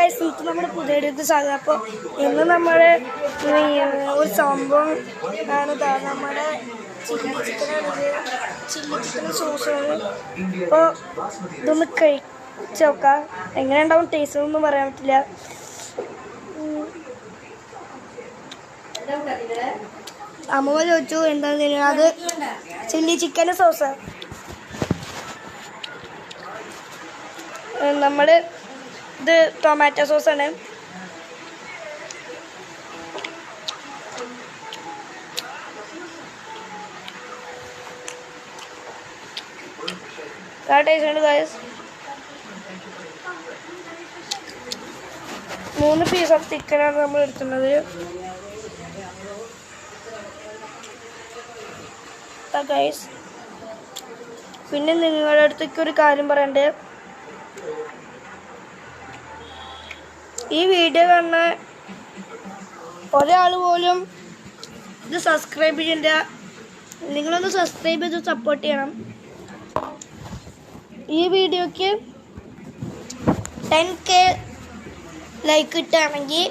Guys ഇന്ന് നമ്മുടെ പുതിയ സാധനം. അപ്പോൾ ഇന്ന് നമ്മുടെ ഒരു സംഭവം ആണ് നമ്മുടെ ചില്ലി ചിക്കൻ സോസാണ്. അപ്പോൾ ഇതൊന്ന് കഴിച്ച് നോക്കാം, എങ്ങനെ ഉണ്ടാവും ടേസ്റ്റ് ഒന്നും പറയാൻ പറ്റില്ല. അമ്മ ചോദിച്ചു എന്താണെന്ന്, അത് ചില്ലി ചിക്കൻ സോസ്. നമ്മൾ ഇത് ടൊമാറ്റോ സോസാണ്. ടേസ്റ്റ് ഉണ്ട് ഗൈസ്. 3 പീസ് ഓഫ് ചിക്കനാണ് നമ്മൾ എടുക്കുന്നത്. ഗൈസ് പിന്നെ നിങ്ങളുടെ അടുത്തേക്ക് ഒരു കാര്യം പറയണ്ടേ, ഈ വീഡിയോ കാണുന്ന ഒരാൾ പോലും ഇത് സബ്സ്ക്രൈബ് ചെയ്യണ്ട. നിങ്ങളൊന്ന് സബ്സ്ക്രൈബ് ചെയ്ത് സപ്പോർട്ട് ചെയ്യണം. ഈ വീഡിയോക്ക് 10K ലൈക്ക് കിട്ടുകയാണെങ്കിൽ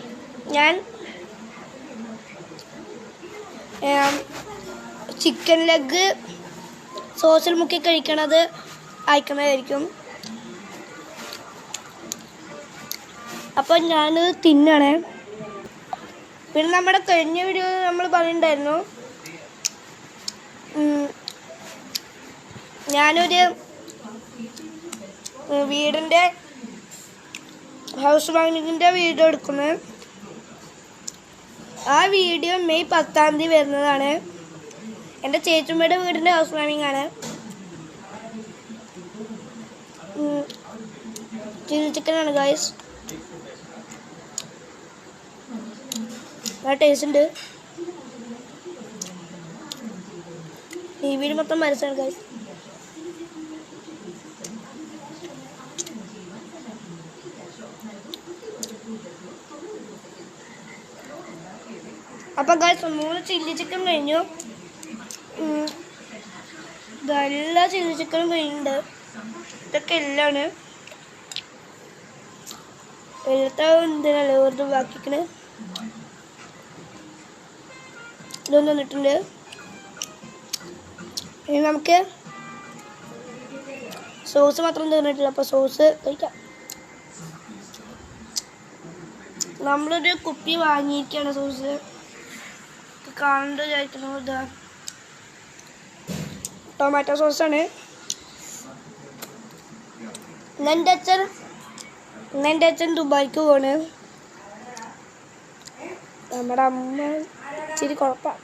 ഞാൻ ചിക്കൻ ലെഗ് സോസിൽ മുക്കി കഴിക്കണത് അയക്കുന്നതായിരിക്കും. അപ്പോൾ ഞാനത് തിന്നണേ. പിന്നെ നമ്മുടെ കഴിഞ്ഞ വീഡിയോ നമ്മൾ പറയുന്നുണ്ടായിരുന്നു, ഞാനൊരു വീടിൻ്റെ ഹൗസ് വാമിങ്ങിൻ്റെ വീഡിയോ എടുക്കുന്നത്. ആ വീഡിയോ മെയ് 10-ാം തീയതി വരുന്നതാണ്. എൻ്റെ ചേച്ചിമ്മയുടെ വീടിൻ്റെ ഹൗസ് വാമിംഗ് ആണ്. ചില്ലി ചിക്കനാണ് ഗൈസ്. നല്ല ടേസ്റ്റ് ഉണ്ട്. ഈ വീട് മൊത്തം മരച്ചാണ് ഗൈസ്. അപ്പം ഗൈസ് 3 ചില്ലി ചിക്കൻ കഴിഞ്ഞു. എല്ലാ ചില്ലി ചിക്കനും കഴിഞ്ഞിട്ടുണ്ട്. ഇതൊക്കെ എല്ലാമാണ്. എല്ലാത്ത എന്തിനല്ലേ വെറുതെ ബാക്കിക്കണ്. ഇതൊന്നും തന്നിട്ടുണ്ട്. ഇനി നമുക്ക് സോസ് മാത്രം തന്നിട്ടില്ല, അപ്പോൾ സോസ് കഴിക്കാം. നമ്മളൊരു കുപ്പി വാങ്ങിയിരിക്കുകയാണ് സോസ്. കാണേണ്ട വിചാരിക്കുന്നു. ഇതാ ടൊമാറ്റോ സോസാണ്. എൻ്റെ അച്ഛൻ ദുബായിക്ക് പോണ്. നമ്മുടെ അമ്മ ഇച്ചിരി കുഴപ്പമാണ്.